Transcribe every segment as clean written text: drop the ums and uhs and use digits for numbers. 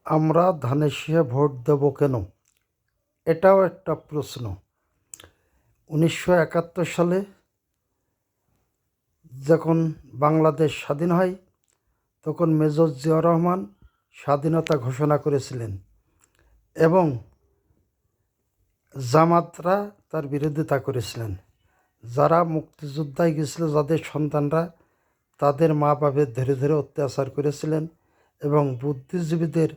আমরা ধানের শীষে ভোট দেব কেন? এটাও একটা প্রশ্ন। 1971 সালে যখন বাংলাদেশ স্বাধীন হয় তখন মেজর জিয়াউর রহমান স্বাধীনতা ঘোষণা করেছিলেন এবং জামাতরা তার বিরোধিতা করেছিলেন। যারা মুক্তিযোদ্ধায় গিয়েছিল, যাদের সন্তানরা, তাদের মা বাবার ধরে ধরে অত্যাচার করেছিলেন এবং বুদ্ধিজীবীদের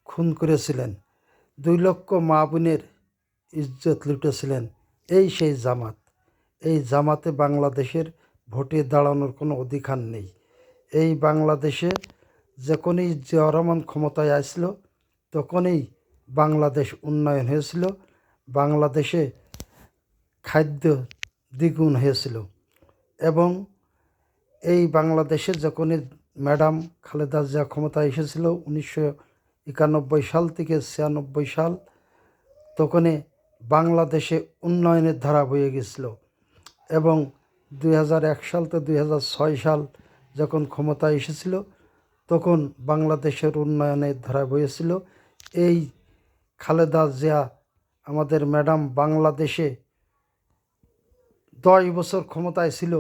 খুন করেছিলেন। 2 লক্ষ মা বোনের ইজ্জত লুটেছিলেন সেই জামাত। এই জামাতে বাংলাদেশের ভোটে দাঁড়ানোর কোনো অধিকার নেই। এই বাংলাদেশে যখনই জিয়াউর রহমান ক্ষমতায় আসছিল তখনই বাংলাদেশ উন্নয়ন হয়েছিল, বাংলাদেশে খাদ্য দ্বিগুণ হয়েছিল এবং এই বাংলাদেশে যখনই ম্যাডাম খালেদা জিয়া ক্ষমতায় এসেছিল 1991 সাল থেকে 96 সাল, তখনই বাংলাদেশে উন্নয়নের ধারা বয়ে গেছিল এবং 2001 সাল থেকে 2006 সাল যখন ক্ষমতায় এসেছিল তখন বাংলাদেশের উন্নয়নের ধারা বয়েছিল। এই খালেদা জিয়া আমাদের ম্যাডাম বাংলাদেশে 10 বছর ক্ষমতায় ছিল,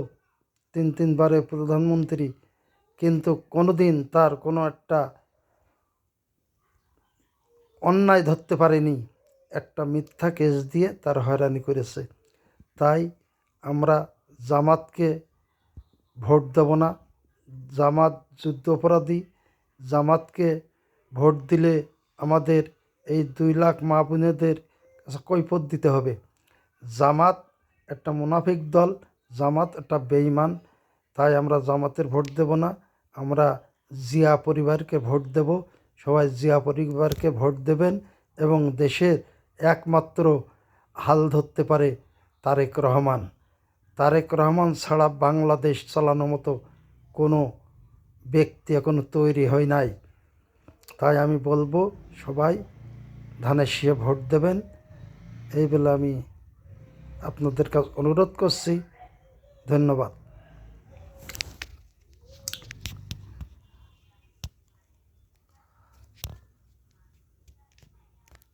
3বারের প্রধানমন্ত্রী, কিন্তু কোনোদিন তার কোনো একটা অন্যায় ধরতে পারেনি। একটা মিথ্যা কেস দিয়ে তার হয়রানি করেছে। তাই আমরা জামাতকে ভোট দেব না। জামাত যুদ্ধ অপরাধী। জামাতকে ভোট দিলে আমাদের এই 2 লাখ মা বোনেদের কাছে কৈফিয়ত দিতে হবে। জামাত একটা মুনাফিক দল, জামাত একটা বেঈমান। তাই আমরা জামাতের ভোট দেব না। আমরা জিয়া পরিবারকে ভোট দেব। সবাই জিয়া পরিবারকে ভোট দেবেন এবং দেশের একমাত্র হাল ধরতে পারে তারেক রহমান। তারেক রহমান ছাড়া বাংলাদেশ চালানোর মতো কোনো ব্যক্তি এখনো তৈরি হয় নাই। তাই আমি বলবো সবাই ধানের শীষে ভোট দেবেন। এই বলে আমি আপনাদের কাছে অনুরোধ করছি। ধন্যবাদ।